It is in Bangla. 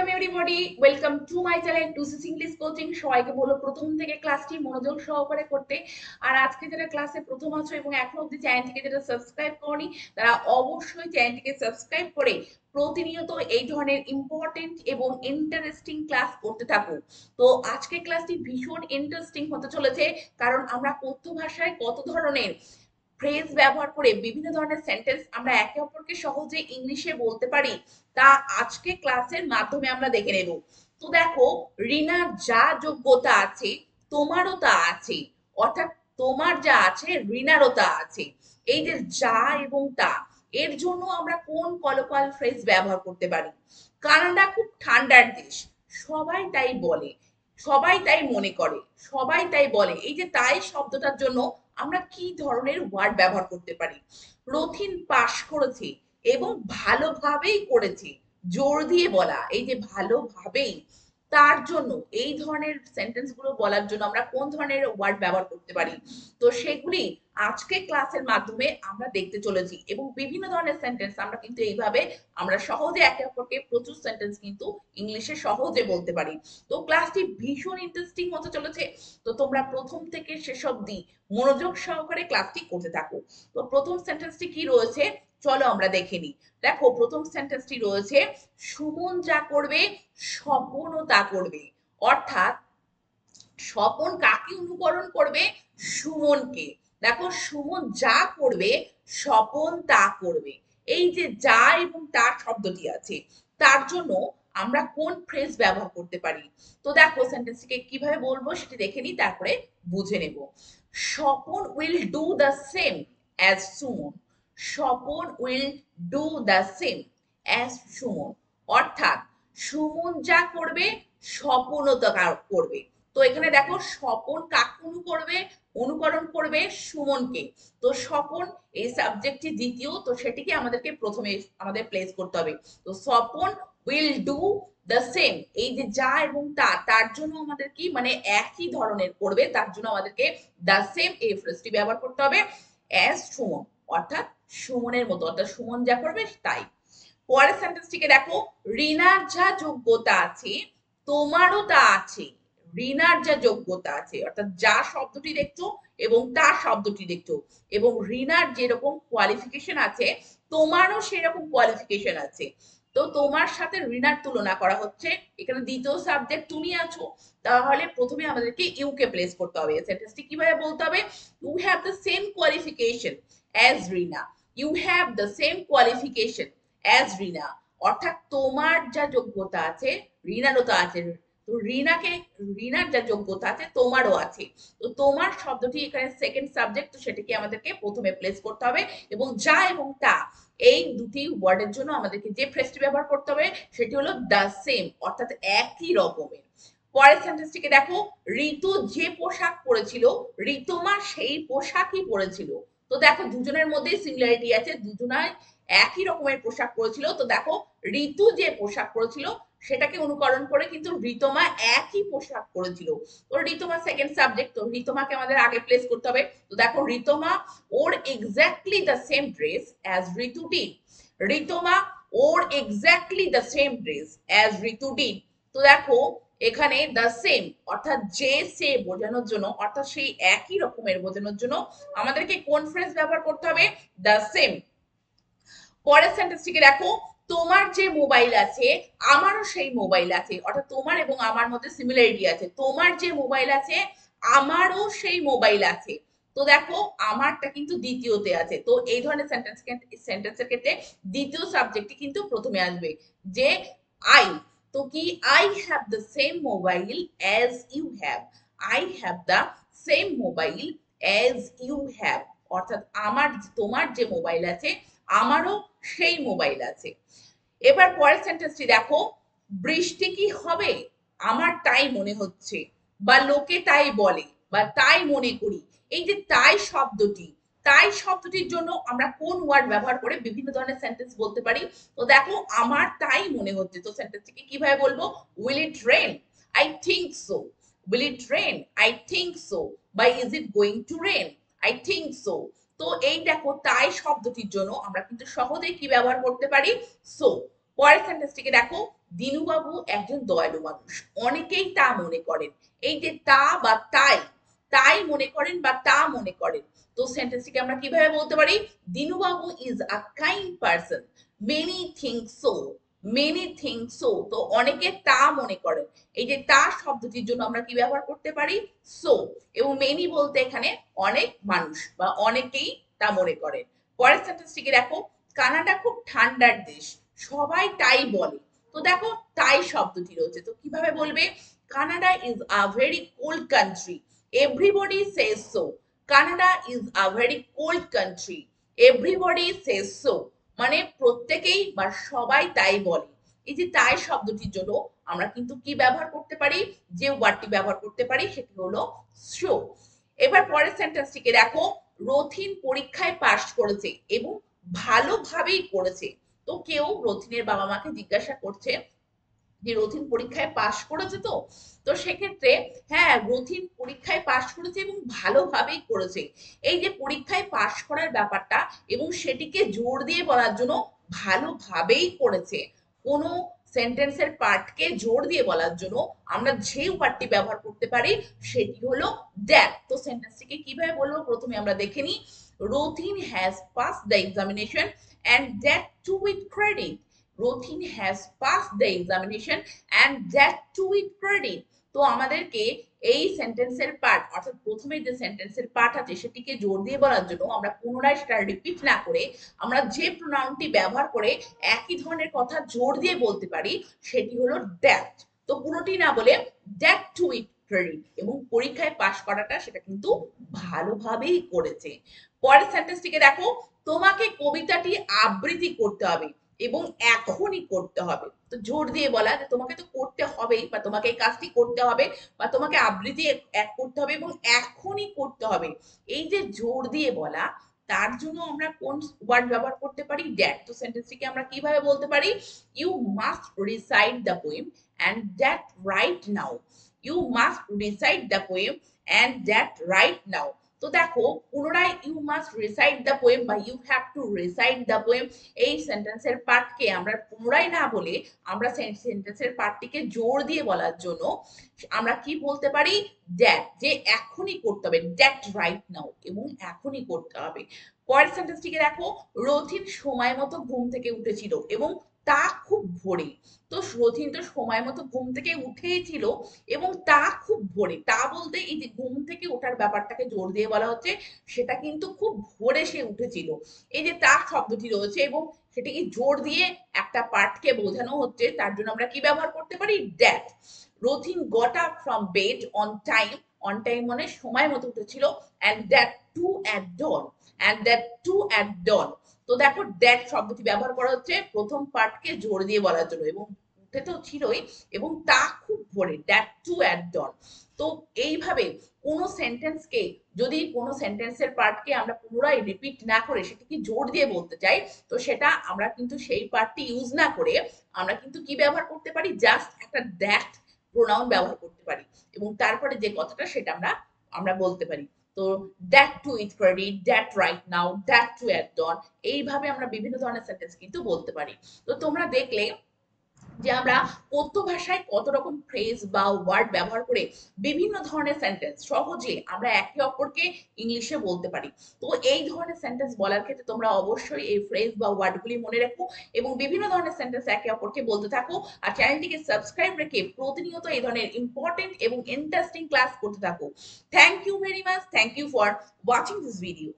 Welcome everybody, welcome to my channel টুসিস ইংলিশ কোচিং। সবাইকে বলো প্রথম থেকে ক্লাসটি মনোযোগ সহকারে করতে। আর আজকে যারা ক্লাসে প্রথম আছো এবং এখনো অবধি চ্যানেলটিকে যারা সাবস্ক্রাইব করনি, তারা অবশ্যই চ্যানেলটিকে সাবস্ক্রাইব করে প্রতিনিয়ত এই ধরনের ইম্পর্টেন্ট এবং ইন্টারেস্টিং ক্লাস করতে থাকো। তো আজকে ক্লাসটি ভীষণ ইন্টারেস্টিং হতে চলেছে, কারণ আমরা কথ্য ভাষায় কত ধরনের ফ্রেজ ব্যবহার করে বিভিন্ন ধরনের সেন্টেন্স আমরা একে অপরকে সহজে ইংলিশে বলতে পারি, তা আজকে ক্লাসের মাধ্যমে আমরা দেখে নেব। তো দেখো, রিনার যা যোগ্যতা আছে তোমারও তা আছে, অর্থাৎ তোমার যা আছে রিনারও তা আছে। এই যে যা এবং তা, এর জন্য আমরা কোন কলোকাল ফ্রেজ ব্যবহার করতে পারি? কানাডা খুব ঠান্ডার দেশ, সবাই তাই বলে, সবাই তাই মনে করে, সবাই তাই বলে। এই যে তাই শব্দটার জন্য আমরা কি ধরনের ওয়ার্ড ব্যবহার করতে পারি? রথিন পাশ করেছে এবং ভালোভাবেই করেছে, জোর দিয়ে বলা, এই যে ভালোভাবেই, তার জন্য এই ধরনের সেন্টেন্স গুলো বলার জন্য আমরা কোন ধরনের ওয়ার্ড ব্যবহার করতে পারি? তো সেগুলি আজকে ক্লাসের মাধ্যমে আমরা দেখতে চলেছি, এবং বিভিন্ন ধরনের সেন্টেন্স আমরা কিন্তু এইভাবে আমরা সহজে একে অপরকে প্রচুর সেন্টেন্স কিন্তু ইংলিশে সহজে বলতে পারি। তো ক্লাসটি ভীষণ ইন্টারেস্টিং হতে চলেছে। তো তোমরা প্রথম থেকে শেষ অবধি মনোযোগ সহকারে ক্লাসটি করতে থাকো। তো প্রথম সেন্টেন্সটি কি রয়েছে চলো আমরা দেখে নিই। দেখো, প্রথম সেন্টেন্সটি রয়েছে, সুমন যা করবে স্বপনও তা করবে। অর্থাৎ স্বপন কাকে অনুকরণ করবে? সুমনকে। দেখো, সুমন যা করবে স্বপন তা করবে। এই যে যা এবং তার শব্দটি আছে, তার জন্য আমরা কোন ফ্রেজ ব্যবহার করতে পারি? তো দেখো, সেন্টেন্সটিকে কিভাবে বলবো সেটি দেখে নিই, তারপরে বুঝে নেব। Swapan will do the same as Suman. Swapan will do the same as Suman. অর্থাৎ সুমন যা করবে স্বপনও তা করবে। তো এখানে দেখো, স্বপন কাকে অনুকরণ করবে? সুমনকে। তো স্বপন এই সাবজেক্টটি দ্বিতীয়, তো সেটিকে আমাদেরকে প্রথমে আমাদের প্লেস করতে হবে। তো Swapan will do the same, এই যে যা এবং তা, তার জন্য আমাদের কি মানে একই ধরনের করবে, তার জন্য আমাদেরকে দ্য সেম এই ফ্রেজটি ব্যবহার করতে হবে, অ্যাজ সুমন, অর্থাৎ সুমনের মতো, অর্থাৎ সুমন যা করবে তাই। পরের সেন্টেন্সটিকে দেখো, রিনার যা যোগ্যতা আছে তোমারও তা আছে। রিনার যা যোগ্যতা আছে, অর্থাৎ যা শব্দটি দেখছো এবং তার শব্দটি দেখছো, এবং রিনার যেরকম কোয়ালিফিকেশন আছে তোমারও সেরকম কোয়ালিফিকেশন আছে। তো তোমার সাথে রিনার তুলনা করা হচ্ছে, এখানে দ্বিতীয় সাবজেক্ট তুমি আছো, তাহলে প্রথমে আমাদেরকে ইউ কে প্লেস করতে হবে। সেন্টেন্সটি কিভাবে বলতে হবে? You have the same qualification as Rina. You have the same qualification as Rina. অর্থাৎ তোমার যা যোগ্যতা আছে রিনারও তো আছে। তো রিনার যা যোগ্যতা আছে তোমারও আছে। তো তোমার শব্দটি এখানে সেকেন্ড সাবজেক্ট, তো সেটাকে আমাদেরকে প্রথমে প্লেস করতে হবে, এবং যা এবং তা এই দুটি ওয়ার্ডের জন্য আমাদেরকে যে ফ্রেজটি ব্যবহার করতে হবে সেটি হলো দ্য সেম, অর্থাৎ একই রকমের। পরের সেন্টেন্সটিকে দেখো, ঋতু যে পোশাক পরেছিল ঋতুমা সেই পোশাকই পরেছিল। তো দেখো, দুজনের মধ্যে সিমিলারিটি আছে, দুজনায় একই রকমের পোশাক পরেছিল। তো দেখো, ঋতু যে পোশাক পরেছিল সেটাকে অনুকরণ করে কিন্তু ঋতমা একই পোশাক পরেছিল। তো ঋতমা সেকেন্ড সাবজেক্ট, তো ঋতমাকে আমাদের আগে প্লেস করতে হবে। তো দেখো, Ritama wore exactly the same dress as Ritu did. Ritama wore exactly the same dress as Ritu did. তো দেখো, এখানে দ্য সেম অর্থাৎ যে সে বোঝানোর জন্য, অর্থাৎ সেই একই রকমের বোঝানোর জন্য আমাদেরকে কোন ফ্রেজ ব্যবহার করতে হবে? The same. পরের সেন্টেন্সটিকে দেখো, তোমার যে মোবাইল আছে আমারও সেই মোবাইল আছে। অর্থাৎ তোমার এবং আমার মধ্যে সিমিলারিটি আছে, তোমার যে মোবাইল আছে আমারও সেই মোবাইল আছে। তো দেখো, আমারটা কিন্তু দ্বিতীয়তে আছে। তো এই ধরনের সেন্টেন্সের ক্ষেত্রে দ্বিতীয় সাবজেক্টটি কিন্তু প্রথমে আসবে, যে আই। তো কি, I have the same mobile as you have. I have the same mobile as you have. অর্থাৎ আমার তোমার যে মোবাইল আছে আমারও সেই মোবাইল আছে। এবার পরের সেন্টেন্সটি দেখো, বৃষ্টি কি হবে? আমার তাই মনে হচ্ছে, বা লোকে তাই বলে, বা তাই মনে করি। এই যে তাই শব্দটি, তাই শব্দটির জন্য আমরা কোন ওয়ার্ড ব্যবহার করে বিভিন্ন ধরনের সেন্টেন্স বলতে পারি? তো দেখো, আমার তাই মনে হচ্ছে, তো সেন্টেন্সটিকে কিভাবে বলবো? Will it rain? I think so. Will it rain? I think so. বা is it going to rain? I think so. তো এই দেখো, তাই শব্দটির জন্য আমরা কিন্তু সহজেই কি ব্যবহার করতে পারি? সো। পরের সেন্টেন্সটিকে দেখো, দিনুবাবু একজন দয়ালু মানুষ, অনেকেই তা মনে করেন। এই যে তা বা তাই, তাই মনে করেন বা তা মনে করেন, তো সেন্টেন্সটিকে আমরা কিভাবে বলতে পারি? Dinubabu is a kind person, many think so, many think so, তো অনেকে তা মনে করেন। এই যে তা শব্দটির জন্য আমরা কি ব্যবহার করতে পারি? সো। এবং মেনি বলতে এখানে অনেক মানুষ বা অনেকেই তা মনে করেন। পরের সেন্টেন্সটিকে দেখো, কানাডা খুব ঠান্ডার দেশ, সবাই তাই বলে। তো দেখো তাই শব্দটি রয়েছে, তো কিভাবে বলবে? Canada is a very cold country, everybody Sage so. Canada is a very cold country, everybody Sage so, মানে প্রত্যেকেই বা সবাই তাই বলে। এই যে তাই শব্দটির জন্য আমরা কিন্তু কি ব্যবহার করতে পারি? যে ওয়ার্ডটি ব্যবহার করতে পারি সেটি হলো সো। এবার পরের সেন্টেন্সটিকে দেখো, রথিন পরীক্ষায় পাশ করেছে এবং ভালোভাবেই করেছে। তো কেউ রথিনের বাবা মাকে জিজ্ঞাসা করছে যে রথিন পরীক্ষায় পাশ করেছে, তো তো সেক্ষেত্রে হ্যাঁ, রথিন পরীক্ষায় পাশ করেছে এবং ভালোভাবেই করেছে। এই যে পরীক্ষায় পাশ করার ব্যাপারটা এবং সেটিকে জোর দিয়ে বলার জন্য ভালোভাবেই করেছে, কোনো সেন্টেন্সের পার্টকে জোর দিয়ে বলার জন্য আমরা যে ওয়ার্ডটি ব্যবহার করতে পারি সেটি হলো দ্যাট। তো সেন্টেন্সটিকে কিভাবে বলবো প্রথমে আমরা দেখে নিই। Rathin has pass the examination and that too with credit. Rathin has pass the examination and that too with credit. তো আমাদেরকে এই সেন্টেন্সের পার্ট, অর্থাৎ প্রথমে যে সেন্টেন্সের পার্ট আছে সেটিকে জোর দিয়ে বলার জন্য আমরা পুনরায় সেটা রিপিট না করে আমরা যে প্রোনাউনটি ব্যবহার করে একই ধরনের কথা জোর দিয়ে বলতে পারি সেটি হলো দ্যাট। তো পুরোটি না বলে দ্যাট টু উইথ ক্রেডিট, এবং পরীক্ষায় পাশ করাটা সেটা কিন্তু ভালোভাবেই করেছে। পরের সেন্টেন্সটিকে দেখো, তোমাকে কবিতাটি আবৃত্তি করতে হবে এবং এখনই করতে হবে। তো জোর দিয়ে বলা যে তোমাকে তো করতে হবেই, বা তোমাকে এই কাজটি করতে হবে, বা তোমাকে আবৃত্তি এক করতে হবে এবং এখনই করতে হবে। এই যে জোর দিয়ে বলা, তার জন্য আমরা কোন ওয়ার্ড ব্যবহার করতে পারি? দ্যাট। তো সেন্টেন্সটিকে আমরা কিভাবে বলতে পারি? You must recite the poem and that right now. You must recite the poem and that right now. তো দেখো পুনরায় you must recite the poem বা you have to recite the poem, এই সেন্টেন্সের পার্টকে আমরা পুনরায় না বলে আমরা সেন্টেন্সের পার্টটিকে জোর দিয়ে বলার জন্য আমরা কি বলতে পারি? দ্যাট, যে এখনই করতে হবে, দ্যাট রাইট নাও, এবং এখনই করতে হবে। পরের সেন্টেন্সটিকে দেখো, রথিন সময় মতো ঘুম থেকে উঠেছিল এবং তা খুব ভোরে। তো রথিন তো সময় মতো ঘুম থেকে উঠেই ছিল এবং তা খুব ভোরে। তা বলতে এই যে ঘুম থেকে ওঠার ব্যাপারটাকে জোর দিয়ে বলা হচ্ছে, সেটা কিন্তু খুব ভোরে সে উঠেছিল। এই যে তা শব্দটি রয়েছে এবং সেটিকে জোর দিয়ে একটা পার্টকে বোঝানো হচ্ছে, তার জন্য আমরা কি ব্যবহার করতে পারি? That. Rathin got up from bed on time, on time মানে সময় মতো উঠেছিল, and that too at dawn, and that too at dawn. তো দেখো দ্যাট শব্দটি ব্যবহার করা হচ্ছে প্রথম পার্টকে জোর দিয়ে বলার জন্য, এবং উঠে তো ছিলই, এবং তা খুব ভোরে, দ্যাট টু অ্যাট ডন। তো এইভাবে কোনো সেন্টেন্সকে, যদি কোনো সেন্টেন্সের পার্টকে আমরা পুনরায় রিপিট না করে সেটাকে জোর দিয়ে বলতে চাই, তো সেটা আমরা কিন্তু সেই পার্টটি ইউজ না করে আমরা কিন্তু কি ব্যবহার করতে পারি? জাস্ট একটা দ্যাট প্রোনাউন ব্যবহার করতে পারি, এবং তারপরে যে কথাটা সেটা আমরা আমরা বলতে পারি। তো that too it credit, that right now, that too at dawn, এইভাবে আমরা বিভিন্ন ধরনের সেন্টেন্স কিন্তু বলতে পারি। তো তোমরা দেখলে যে আমরা কথ্য ভাষায় কত রকম ফ্রেজ বা ওয়ার্ড ব্যবহার করে বিভিন্ন ধরনের সেন্টেন্স সহজে আমরা একে অপরকে ইংলিশে বলতে পারি। তো এই ধরনের সেন্টেন্স বলার ক্ষেত্রে তোমরা অবশ্যই এই ফ্রেজ বা ওয়ার্ডগুলি মনে রাখো এবং বিভিন্ন ধরনের সেন্টেন্স একে অপরকে বলতে থাকো। আর চ্যানেলটিকে সাবস্ক্রাইব রেখে প্রতিনিয়ত এই ধরনের ইম্পর্টেন্ট এবং ইন্টারেস্টিং ক্লাস করতে থাকো। Thank you very much, thank you for watching this video.